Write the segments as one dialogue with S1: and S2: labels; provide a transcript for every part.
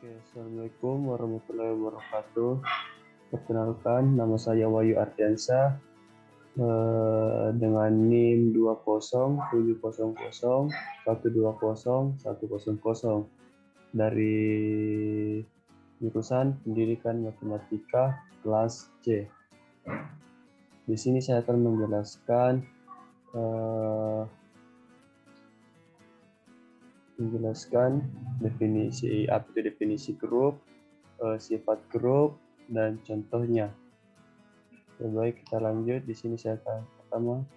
S1: Assalamualaikum warahmatullahi wabarakatuh. Perkenalkan, nama saya Wahyu Ardiansyah dengan NIM 20700120100 dari jurusan Pendidikan Matematika kelas C. Di sini saya akan menjelaskan definisi grup, sifat grup, dan contohnya. Baik, kita lanjut. Di sini saya akan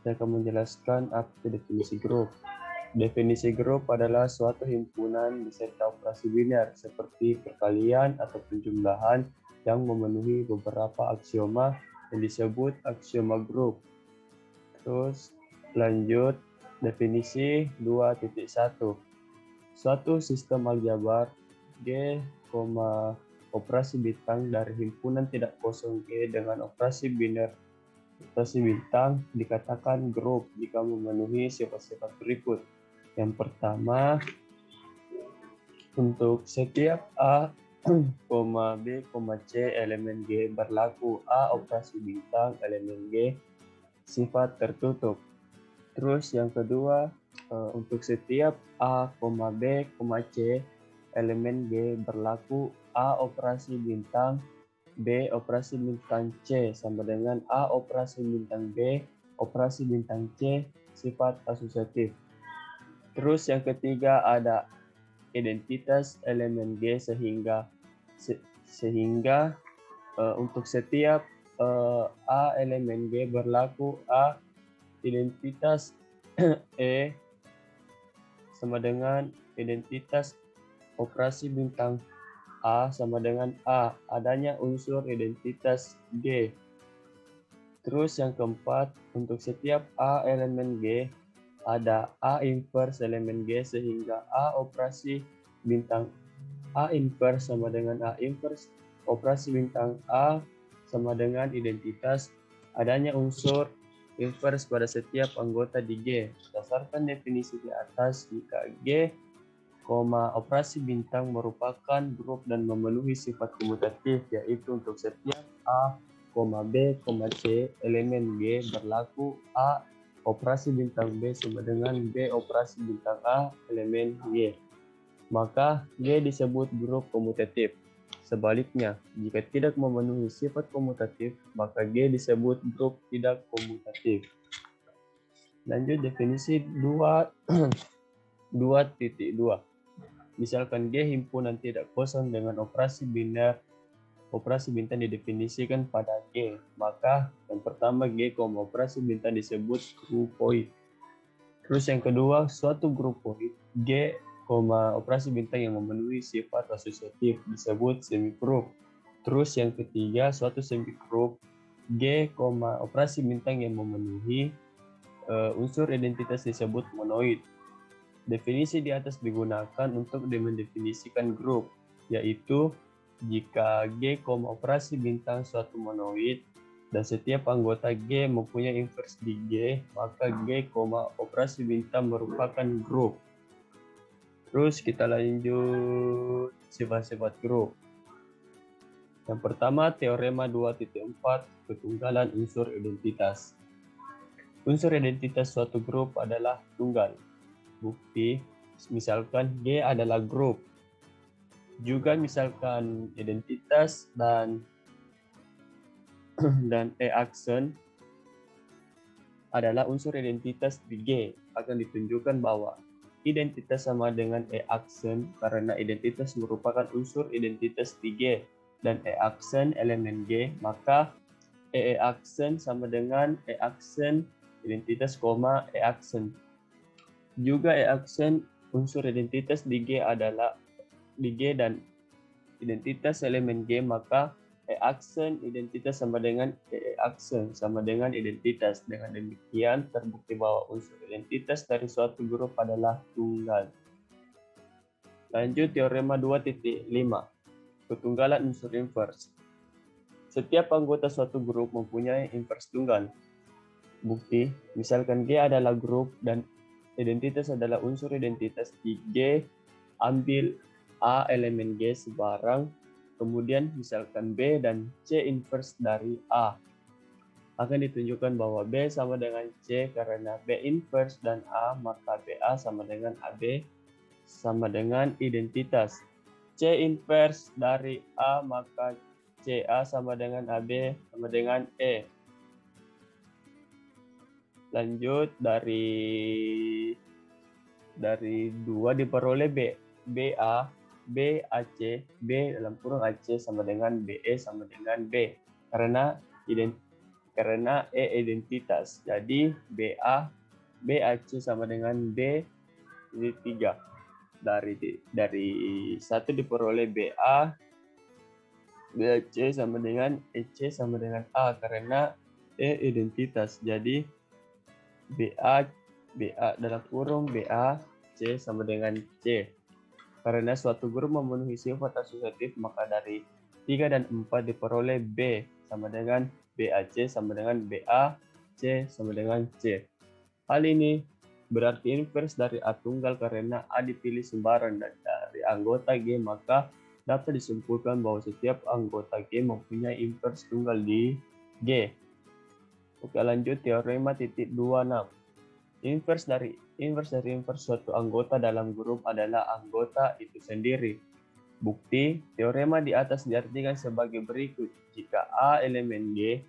S1: menjelaskan apa itu definisi grup. Definisi grup adalah suatu himpunan beserta operasi biner seperti perkalian atau penjumlahan yang memenuhi beberapa aksioma yang disebut aksioma grup. Terus lanjut definisi 2.1. Suatu sistem aljabar G, operasi bintang dari himpunan tidak kosong G dengan operasi biner operasi bintang dikatakan grup jika memenuhi sifat-sifat berikut. Yang pertama, untuk setiap A, B, C elemen G berlaku A operasi bintang elemen G sifat tertutup. Terus yang kedua, untuk setiap A, B, C elemen G berlaku A operasi bintang B operasi bintang C sama dengan A operasi bintang B operasi bintang C sifat asosiatif. Terus yang ketiga ada identitas elemen G sehingga untuk setiap A elemen G berlaku A identitas E sama dengan identitas operasi bintang A sama dengan A, adanya unsur identitas G. Terus yang keempat, untuk setiap A elemen G ada A inverse elemen G sehingga A operasi bintang A inverse sama dengan A inverse operasi bintang A sama dengan identitas adanya unsur inverse pada setiap anggota di G. Berdasarkan definisi di atas, jika G, operasi bintang merupakan grup dan memenuhi sifat komutatif, yaitu untuk setiap A, B, C elemen G berlaku A operasi bintang B sama dengan B operasi bintang A elemen G. Maka G disebut grup komutatif. Sebaliknya, jika tidak memenuhi sifat komutatif, maka G disebut grup tidak komutatif. Lanjut definisi 2.2. Misalkan G himpunan tidak kosong dengan operasi bintang didefinisikan pada G, maka yang pertama G, operasi bintang disebut grupoid. Terus yang kedua, suatu grupoid G, operasi bintang yang memenuhi sifat asosiatif disebut semigrup. Terus yang ketiga, suatu semigrup G, operasi bintang yang memenuhi unsur identitas disebut monoid. Definisi di atas digunakan untuk mendefinisikan grup, yaitu jika G, operasi bintang suatu monoid dan setiap anggota G mempunyai inverse di G, maka G, operasi bintang merupakan grup. Terus kita lanjut sifat-sifat grup. Yang pertama, teorema 2.4 ketunggalan unsur identitas. Unsur identitas suatu grup adalah tunggal. Bukti, misalkan G adalah grup. Juga misalkan identitas dan E aksen adalah unsur identitas di G, akan ditunjukkan bahwa identitas sama dengan E aksen karena identitas merupakan unsur identitas di G dan E aksen elemen G, maka E aksen sama dengan E aksen identitas, E aksen. Juga E aksen unsur identitas di G adalah di G dan identitas elemen G, maka E aksen identitas sama dengan E aksen sama dengan identitas. Dengan demikian terbukti bahwa unsur identitas dari suatu grup adalah tunggal. Lanjut teorema 2.5 ketunggalan unsur inverse. Setiap anggota suatu grup mempunyai inverse tunggal. Bukti, misalkan G adalah grup dan identitas adalah unsur identitas di G, ambil A elemen G sebarang, kemudian misalkan B dan C inverse dari A. Akan ditunjukkan bahwa B sama dengan C karena B inverse dan A, maka BA sama dengan AB sama dengan identitas. C inverse dari A, maka CA sama dengan AB sama dengan E. Lanjut dari 2 diperoleh BAC, B dalam kurung AC sama dengan BE sama dengan B. Karena E identitas. Jadi BAC sama dengan B, ini 3. Dari 1 diperoleh BAC sama dengan EC sama dengan A karena E identitas. Jadi BA dalam kurung BAC sama dengan C. Karena suatu grup memenuhi sifat asosiatif, maka dari 3 dan 4 diperoleh B sama dengan BAC sama dengan BAC sama dengan C. Hal ini berarti inverse dari A tunggal karena A dipilih sembarang dan dari anggota G, maka dapat disimpulkan bahwa setiap anggota G mempunyai inverse tunggal di G. Oke, lanjut teorema titik 26. Inverse dari suatu anggota dalam grup adalah anggota itu sendiri. Bukti teorema di atas diartikan sebagai berikut. Jika A elemen G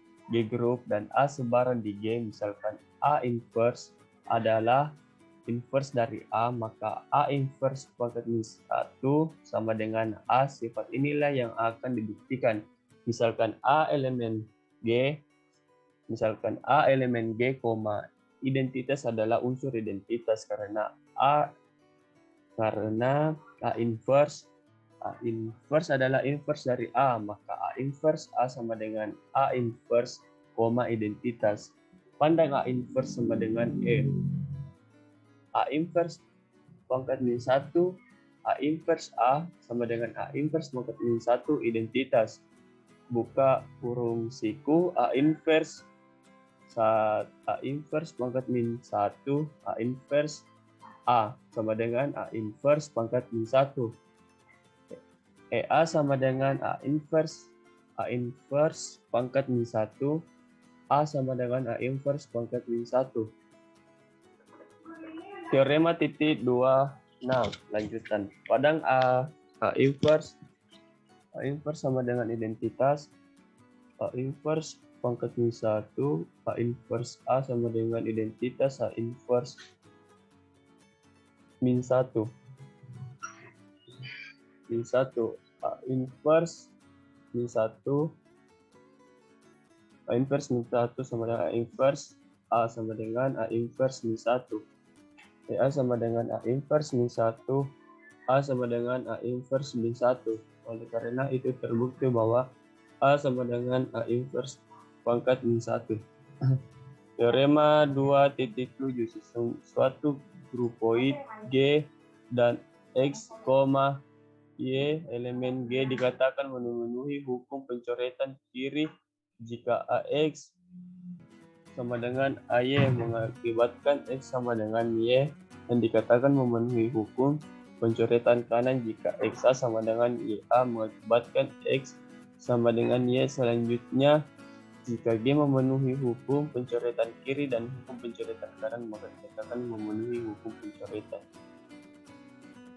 S1: grup dan A sebaran di G, misalkan A inverse adalah inverse dari A, maka A inverse pangkat minus 1 sama dengan A. Sifat inilah yang akan dibuktikan. Misalkan A elemen G, identitas adalah unsur identitas karena A inverse adalah inverse dari A, maka A inverse A sama dengan A inverse, identitas. Pandang A inverse sama dengan E. A inverse pangkat minus 1, A inverse A sama dengan A inverse pangkat minus 1, identitas. Buka kurung siku, A inverse pangkat min 1, A inverse A sama dengan A inverse pangkat min 1. EA sama dengan A inverse pangkat min 1, A sama dengan A inverse pangkat min 1. Teorema titik 26, lanjutan. Padang A inverse sama dengan identitas A inverse pangkat min 1, A inverse A sama dengan identitas A inverse min 1. A inverse min 1 sama dengan A inverse A sama dengan A inverse min 1. A sama dengan A inverse min 1, A sama dengan A inverse min 1. Oleh karena itu terbukti bahwa A sama dengan A inverse pangkat min 1. Teorema 2.7. Suatu grupoid G dan X, Y elemen G dikatakan memenuhi hukum pencoretan kiri jika AX sama dengan AY mengakibatkan X sama dengan Y, dan dikatakan memenuhi hukum pencoretan kanan jika XA sama dengan YA mengakibatkan X sama dengan Y. Selanjutnya, jika G memenuhi hukum pencoretan kiri dan hukum pencoretan kanan, maka dikatakan memenuhi hukum pencoretan.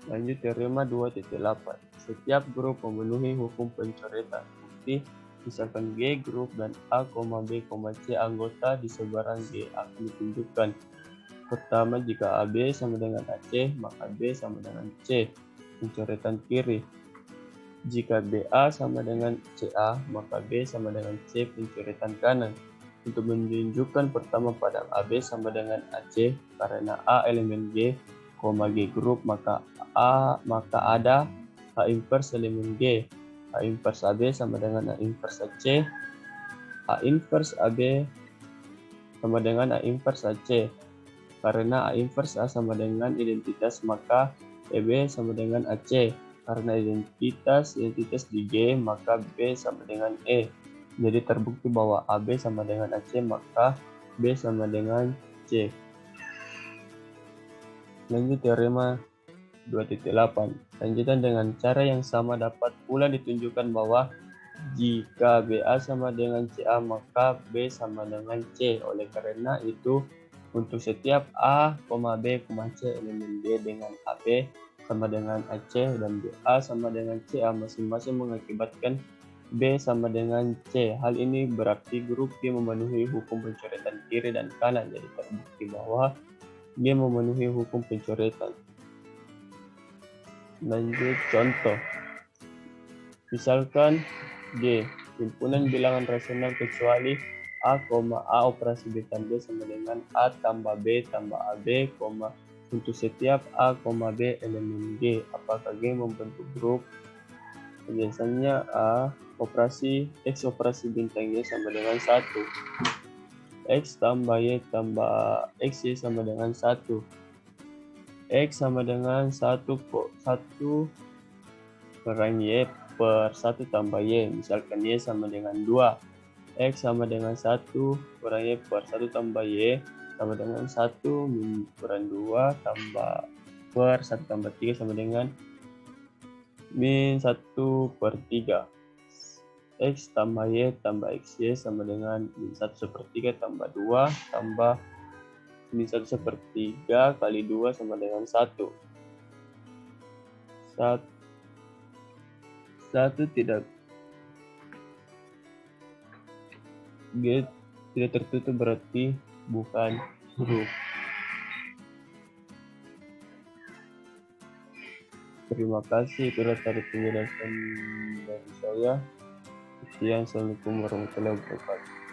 S1: Lanjut teorema 2.8. Setiap grup memenuhi hukum pencoretan. Bukti, misalkan G grup dan A, B, C anggota di sebarang G akan ditunjukkan. Pertama, jika AB sama dengan AC, maka B sama dengan C, pencoretan kiri. Jika BA sama dengan CA, maka B sama dengan C, pencoretan kanan. Untuk menunjukkan pertama padang AB sama dengan AC, karena A elemen G, G grup, maka ada A inverse elemen G. A inverse AB sama dengan A inverse AC. A inverse AB sama dengan A inverse AC. Karena A inverse A sama dengan identitas, maka EB sama dengan AC. Karena identitas di G, maka B sama dengan E. Jadi terbukti bahwa AB sama dengan AC, maka B sama dengan C. Lanjut teorema 2.8. Lanjutan dengan cara yang sama dapat pula ditunjukkan bahwa jika BA sama dengan CA maka B sama dengan C. Oleh karena itu, untuk setiap A, B, C elemen D dengan AB sama dengan AC dan BA sama dengan CA masing-masing mengakibatkan B sama dengan C. Hal ini berarti grup B memenuhi hukum pencoretan kiri dan kanan. Jadi terbukti bahwa B memenuhi hukum pencoretan. Lanjut contoh. Misalkan G, himpunan bilangan rasional kecuali A, A operasi B tambah sama dengan A tambah B tambah AB, untuk setiap A, B elemen G. Apakah G membentuk grup? Biasanya A operasi X operasi bintang Y sama dengan 1. X tambah Y tambah X Y sama dengan 1. X sama dengan 1 kurang Y per 1 tambah Y. Misalkan Y sama dengan 2. X sama dengan 1 kurang Y per 1 tambah Y sama dengan 1 kurang 2 tambah per 1 tambah 3 sama dengan min 1 per 3. X tambah Y tambah XY sama dengan min 1 sepertiga tambah 2 tambah min 1 sepertiga kali 2 sama dengan 1. 1 tidak G tidak tertutup berarti bukan grup. Terima kasih itulah tadi penjelasan dari saya. Sekian, assalamualaikum warahmatullahi wabarakatuh.